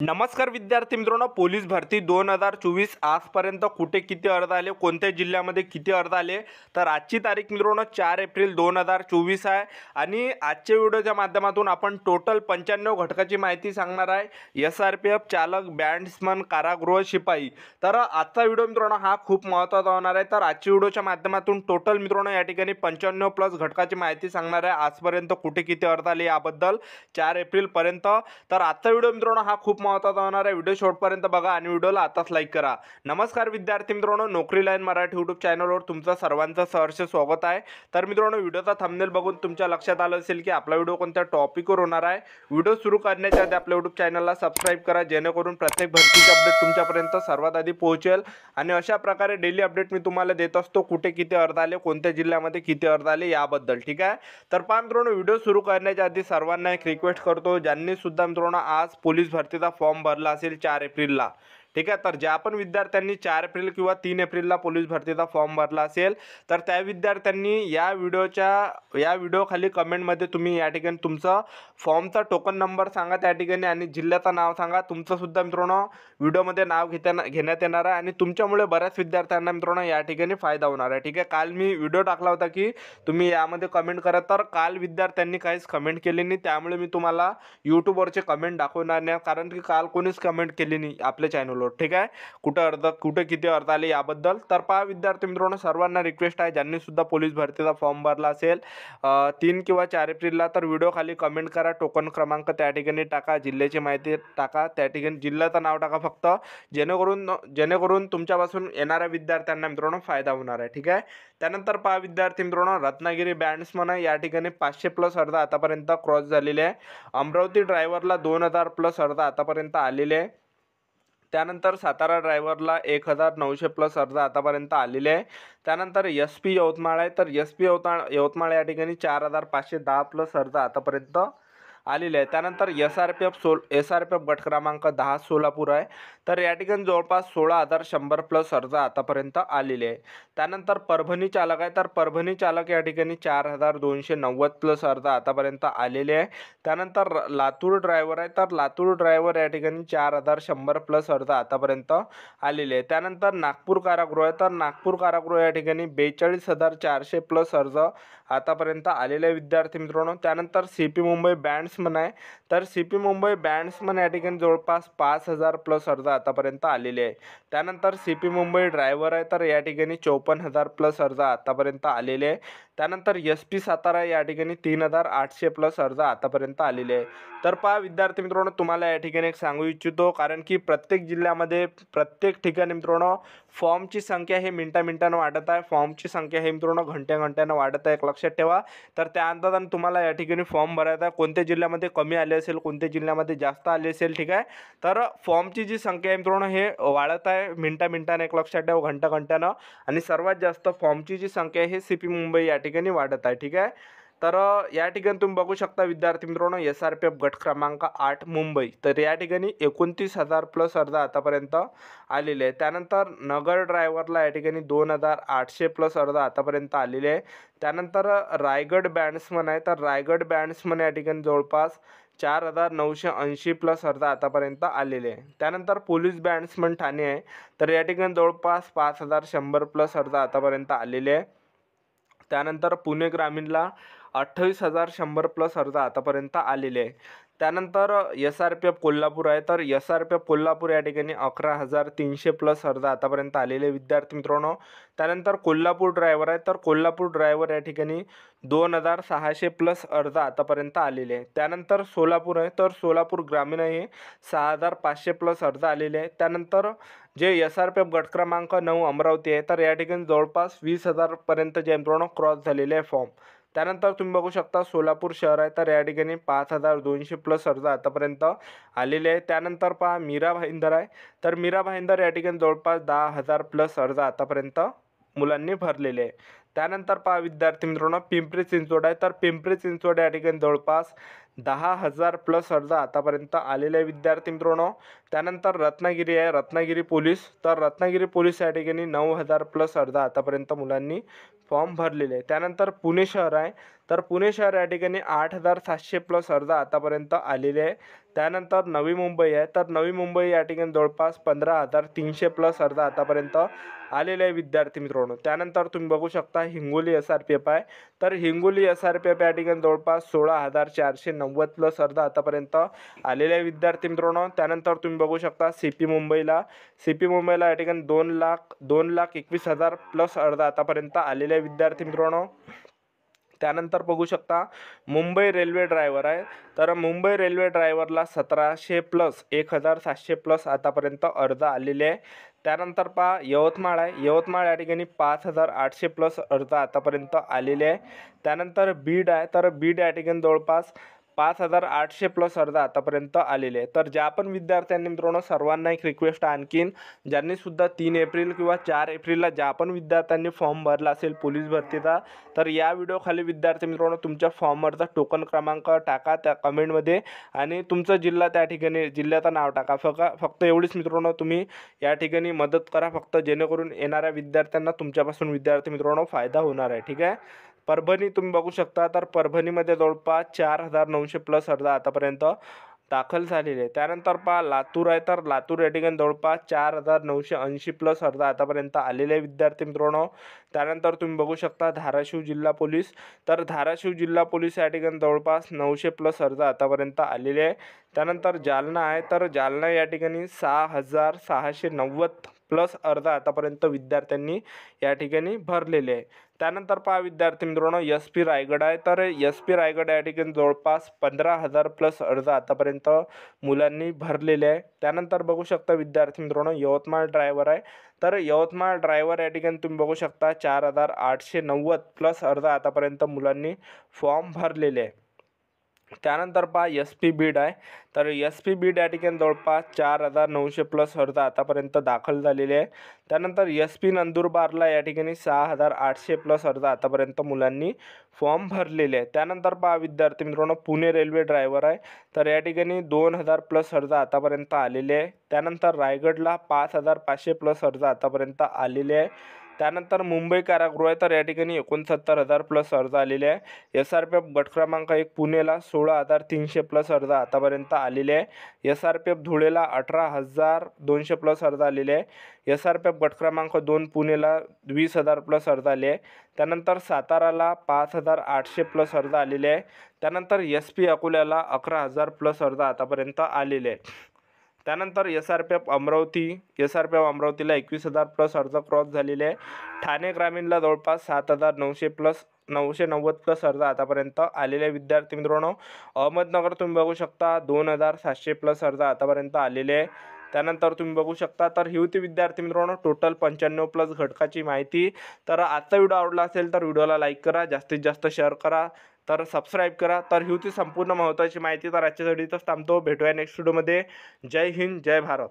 नमस्कार विद्यार्थी मित्रांनो, पोलीस भरती 2024 आजपर्यंत कुठे किती अर्ज आले, कोणत्या जिल्ह्यामध्ये किती अर्ज आले, तर आजची तारीख मित्रांनो 4 एप्रिल 2024 आहे. आणि आजच्या व्हिडिओच्या माध्यमातून आपण टोटल 95 घटकाची माहिती सांगणार आहे. SRPF चालक, बँड्समन, कारागृह शिपाई. तर आजचा व्हिडिओ मित्रांनो हा खूप महत्त्वाचा होणार आहे. तर आजच्या व्हिडिओच्या माध्यमातून टोटल मित्रांनो या ठिकाणी 95 प्लस घटकाची माहिती सांगणार आहे. आजपर्यंत कुठे किती अर्ज आले याबद्दल 4 एप्रिलपर्यंत. तर आजचा व्हिडिओ मित्रांनो हा खूप महत्त्वाचा होणार आहे. व्हिडिओ शेवटपर्यंत बघा आणि व्हिडिओला आताच लाईक करा. नमस्कार विद्यार्थी मित्रांनो, नोकरी लाईन मराठी यूट्यूब चॅनलवर तुमचं सर्वांचं सहर्ष स्वागत आहे. तर मित्रांनो, व्हिडिओचा थंबनेल बघून तुमच्या लक्षात आलं असेल की आपला व्हिडिओ कोणत्या टॉपिकवर होणार आहे. व्हिडिओ सुरू करण्याच्या आधी आपल्या यूट्यूब चॅनलला सबस्क्राईब करा, जेणेकरून प्रत्येक भरतीचे अपडेट तुमच्यापर्यंत सर्वात आधी पोहोचेल. आणि अशा प्रकारे डेली अपडेट मी तुम्हाला देत असतो, कुठे किती अर्ज आले, कोणत्या जिल्ह्यामध्ये किती अर्ज आले याबद्दल. ठीक आहे. तर पहा मित्रांनो, व्हिडिओ सुरू करण्याच्या आधी सर्वांना एक रिक्वेस्ट करतो, ज्यांनी सुद्धा मित्रांनो आज पोलीस भरतीचा फॉर्म भरला असेल 4 एप्रिलला, ठीक आहे, तर ज्या पण विद्यार्थ्यांनी 4 एप्रिल किंवा 3 एप्रिलला पोलीस भरतीचा फॉर्म भरला असेल, तर त्या विद्यार्थ्यांनी या व्हिडिओ खाली कमेंटमध्ये तुम्ही या ठिकाणी तुमचा फॉर्मचा टोकन नंबर सांगा त्या ठिकाणी आणि जिल्ह्याचं नाव सांगा. तुमचं सुद्धा मित्रांनो व्हिडिओमध्ये नाव घेण्यात येणार आहे आणि तुमच्यामुळे बऱ्याच विद्यार्थ्यांना मित्रांनो या ठिकाणी फायदा होणार आहे. ठीक आहे. काल मी व्हिडिओ टाकला होता की तुम्ही यामध्ये कमेंट करा, तर काल विद्यार्थ्यांनी काहीच कमेंट केली नाही, त्यामुळे मी तुम्हाला यूट्यूबवरचे कमेंट दाखवणार नाही, कारण की काल कोणीच कमेंट केली नाही आपल्या चॅनलवर. ठीक आहे. कुठे किती अर्ज आले याबद्दल. तर पहा विद्यार्थी मित्रांनो, सर्वांना रिक्वेस्ट आहे, ज्यांनी सुद्धा पोलीस भरतीचा फॉर्म भरला असेल 3 किंवा 4 एप्रिलला, तर व्हिडिओ खाली कमेंट करा, टोकन क्रमांक त्या ठिकाणी टाका, जिल्ह्याची माहिती टाका, त्या ठिकाणी जिल्ह्याचं नाव टाका फक्त, जेणेकरून तुमच्यापासून येणाऱ्या विद्यार्थ्यांना मित्रांनो फायदा होणार आहे. ठीक आहे. त्यानंतर पहा विद्यार्थी मित्रांनो, रत्नागिरी बँड्समन या ठिकाणी 500 प्लस अर्ज आतापर्यंत क्रॉस झालेले आहे. अमरावती ड्रायव्हरला 2000 प्लस अर्ज आतापर्यंत आलेले आहे. त्यानंतर सातारा ड्रायव्हरला 1900 प्लस अर्ज आतापर्यंत आलेले आहे. त्यानंतर SP यवतमाळ आहे, तर SP यवतमाळ या ठिकाणी 4510 प्लस अर्ज आतापर्यंत आलेले आहे. त्यानंतर SRPF गट क्रमांक 10 सोलापूर आहे, तर या ठिकाणी जवळपास 16100 प्लस अर्ज आतापर्यंत आलेले आहे. त्यानंतर परभणी चालक आहे, तर परभणी चालक या ठिकाणी 4290 प्लस अर्ज आतापर्यंत आलेले आहे. त्यानंतर लातूर ड्रायव्हर आहे, तर लातूर ड्रायव्हर या ठिकाणी 4100 प्लस अर्ज आतापर्यंत आलेले आहे. त्यानंतर नागपूर कारागृह आहे, तर नागपूर कारागृह या ठिकाणी 42400 प्लस अर्ज आतापर्यंत आलेले विद्यार्थी मित्रांनो. त्यानंतर CP मुंबई बँड्समन आहे, तर CP मुंबई बँड्समन या ठिकाणी जवळपास 5000 प्लस अर्ज आतापर्यंत आलेले आहे. त्यानंतर CP मुंबई ड्रायव्हर आहे, तर या ठिकाणी 54000 प्लस अर्ज आतापर्यंत आलेले आहे. त्यानंतर SP सातारा या ठिकाणी 3800 प्लस अर्ज आतापर्यंत आलेले आहे. तर पहा विद्यार्थी मित्रांनो, तुम्हाला या ठिकाणी एक सांगू इच्छितो, कारण की प्रत्येक जिल्ह्यामध्ये प्रत्येक ठिकाणी मित्रांनो फॉर्मची संख्या हे मिनिटानं वाढत आहे, फॉर्मची संख्या हे मित्रांनो घंट्यानं वाढत आहे, एक लक्षात ठेवा. तर त्या अंदाजाने तुम्हाला या ठिकाणी फॉर्म भरायचा आहे. कोणत्या जिल्ह्यामध्ये कमी आले असेल, कोणत्या जिल्ह्यामध्ये जास्त आले असेल. ठीक आहे. तर फॉर्मची जी संख्या आहे मित्रांनो हे वाढत आहे मिनिटानं, एक लक्षात ठेवा, घंट्यानं. आणि सर्वात जास्त फॉर्मची जी संख्या आहे हे CP मुंबई या ठिकाणी वाढत आहे. ठीक आहे. तर या ठिकाणी तुम्ही बघू शकता विद्यार्थी मित्रांनो, SRPF गट क्रमांक 8 मुंबई, तर या ठिकाणी 29000 प्लस अर्ज आतापर्यंत आलेले आहे. त्यानंतर नगर ड्रायव्हरला या ठिकाणी 2800 प्लस अर्ज आतापर्यंत आलेले आहे. त्यानंतर रायगड बँड्समन आहे, तर रायगड बँड्समन या ठिकाणी जवळपास 4980 प्लस अर्ज आतापर्यंत आलेले आहे. त्यानंतर पोलीस बँड्समन ठाणे आहे, तर या ठिकाणी जवळपास 5100 प्लस अर्ज आतापर्यंत आलेले आहे. त्यानंतर पुणे ग्रामीणला 28100 प्लस अर्ज आतापर्यंत आलेले आहे. त्यानंतर SRPF कोल्हापूर आहे, तर SRPF कोल्हापूर या ठिकाणी 11300 प्लस अर्ज आतापर्यंत आलेले विद्यार्थी मित्रांनो. त्यानंतर कोल्हापूर ड्रायव्हर आहे, तर कोल्हापूर ड्रायव्हर या ठिकाणी 2600 प्लस अर्ज आतापर्यंत आलेले आहे. त्यानंतर सोलापूर आहे, तर सोलापूर ग्रामीण आहे, 6500 प्लस अर्ज आलेले आहे. त्यानंतर जे SRPF गट क्रमांक 9 अमरावती आहे, तर या ठिकाणी जवळपास 20000 पर्यंत जे मित्रांनो क्रॉस झालेले आहे फॉर्म. त्यानंतर तुम्ही बघू शकता सोलापूर शहर आहे, तर या ठिकाणी 5200 प्लस अर्ज आतापर्यंत आलेले आहे. त्यानंतर पहा मीरा भाईंदर आहे, तर मीरा भाईंदर या ठिकाणी जवळपास 10000 प्लस अर्ज आतापर्यंत मुलांनी भरलेले आहे. त्यानंतर पहा विद्यार्थी मित्रांनो, पिंपरी चिंचवड आहे, तर पिंपरी चिंचवड या ठिकाणी जवळपास 10000 प्लस अर्ज आतापर्यंत आलेले विद्यार्थी मित्रांनो. त्यानंतर रत्नागिरी आहे, रत्नागिरी पोलीस, तर रत्नागिरी पोलीस या ठिकाणी 9000 प्लस अर्ज आतापर्यंत मुलांनी फॉर्म भरलेले आहे. त्यानंतर पुणे शहर आहे, तर पुणे शहर या ठिकाणी 8,700 प्लस अर्ज आतापर्यंत आलेले आहे. त्यानंतर नवी मुंबई आहे, तर नवी मुंबई या ठिकाणी जवळपास 15,300 प्लस अर्ज आतापर्यंत आलेले आहे विद्यार्थी मित्रांनो. त्यानंतर तुम्ही बघू शकता हिंगोली SRPF आहे, तर हिंगोली SRPF या ठिकाणी जवळपास 16,490 प्लस अर्ज आतापर्यंत आलेले आहे विद्यार्थी मित्रांनो. त्यानंतर तुम्ही बघू शकता CP मुंबईला या ठिकाणी 2,21,000 प्लस अर्ज आतापर्यंत आलेले आहे विद्यार्थी मित्रांनो. त्यानंतर बघू शकता मुंबई रेल्वे ड्रायव्हर आहे, तर मुंबई रेल्वे ड्रायव्हरला 1700 प्लस 1,700 प्लस आतापर्यंत अर्ज आलेले आहे. त्यानंतर पहा यवतमाळ आहे, यवतमाळ या ठिकाणी 5,800 प्लस अर्ज आतापर्यंत आलेले आहे. त्यानंतर बीड आहे, तर बीड या ठिकाणी जवळपास 5,800 प्लस अर्ज आतापर्यंत आलेले आहे. तर ज्या पण विद्यार्थ्यांनी मित्रांनो, सर्वांना एक रिक्वेस्ट आणखीन, ज्यांनी सुद्धा 3 एप्रिल किंवा 4 एप्रिलला ज्या पण विद्यार्थ्यांनी फॉर्म भरला असेल पोलीस भरतीचा, तर या व्हिडिओ खाली विद्यार्थी मित्रांनो तुमच्या फॉर्मवरचा टोकन क्रमांक टाका त्या कमेंटमध्ये आणि तुमचा जिल्हा त्या ठिकाणी जिल्ह्याचं नाव टाका. फक्त एवढीच मित्रांनो तुम्ही या ठिकाणी मदत करा, फक्त जेणेकरून येणाऱ्या विद्यार्थ्यांना तुमच्यापासून विद्यार्थी मित्रांनो फायदा होणार आहे. ठीक आहे. परभणी तुम्ही बघू शकता, तर परभणीमध्ये जवळपास 4,900 प्लस अर्ज आतापर्यंत दाखल झालेले आहे. त्यानंतर पहा लातूर आहे, तर लातूर या ठिकाणी जवळपास 4,980 प्लस अर्ज आतापर्यंत आलेले विद्यार्थी मित्रांनो. त्यानंतर तुम्ही बघू शकता धाराशिव जिल्हा पोलीस, तर धाराशिव जिल्हा पोलीस या ठिकाणी जवळपास 900 प्लस अर्ज आतापर्यंत आलेले आहे. त्यानंतर जालना आहे, तर जालना या ठिकाणी 6,690 प्लस अर्ज आतापर्यंत विद्यार्थ्यांनी या ठिकाणी भरलेले आहे. त्यानंतर पहा विद्यार्थी मित्रांनो SP रायगड आहे, तर SP रायगड या ठिकाणी जवळपास 15,000 प्लस अर्ज आतापर्यंत मुलांनी भरलेले आहे. त्यानंतर बघू शकता विद्यार्थी मित्रांनो यवतमाळ ड्रायव्हर आहे, तर यवतमाळ ड्रायव्हर या ठिकाणी तुम्ही बघू शकता 4,890 प्लस अर्ज आतापर्यंत मुलांनी फॉर्म भरलेले आहे. त्यानंतर पहा SP बीड आहे, तर SP बीड या ठिकाणी जवळपास 4,900 प्लस अर्ज आतापर्यंत दाखल झालेले आहे. त्यानंतर SP नंदुरबारला या ठिकाणी 6,800 प्लस अर्ज आतापर्यंत मुलांनी फॉर्म भरलेले आहे. त्यानंतर पहा विद्यार्थी मित्रांनो पुणे रेल्वे ड्रायव्हर आहे, तर या ठिकाणी 2,000 प्लस अर्ज आतापर्यंत आलेले आहे. त्यानंतर रायगडला 5,500 प्लस अर्ज आतापर्यंत आलेले आहे. त्यानंतर मुंबई कारागृह आहे, तर या ठिकाणी 69,000 प्लस अर्ज आलेले आहे. SRPF गट क्रमांक 1 पुणेला 16,300 प्लस अर्ज आतापर्यंत आलेले आहे. SRPF धुळेला 18,200 प्लस अर्ज आलेले आहे. SRPF गट क्रमांक 2 पुणेला 20,000 प्लस अर्ज आले आहे. त्यानंतर साताराला 5,800 प्लस अर्ज आलेले आहे. त्यानंतर SP अकोल्याला 11,000 प्लस अर्ज आतापर्यंत आलेले आहे. त्यानंतर SRPF अमरावतीला 21,000 प्लस अर्ज क्रॉस झालेले आहे. ठाणे ग्रामीणला जवळपास 7,990 प्लस अर्ज आतापर्यंत आलेले विद्यार्थी मित्रांनो. अहमदनगर तुम्ही बघू शकता 2,700 प्लस अर्ज आतापर्यंत आलेले आहे. त्यानंतर तुम्ही बघू शकता, तर ही होती विद्यार्थी मित्रांनो टोटल 95 प्लस घटकाची माहिती. तर आजचा व्हिडिओ आवडला असेल तर व्हिडिओला लाईक करा, जास्तीत जास्त शेअर करा, तर सबस्क्राईब करा. तर ही होती संपूर्ण महत्त्वाची माहिती. तर आजच्यासाठी इथंच थांबतो, भेटूया नेक्स्ट व्हिडिओमध्ये. जय हिंद, जय भारत.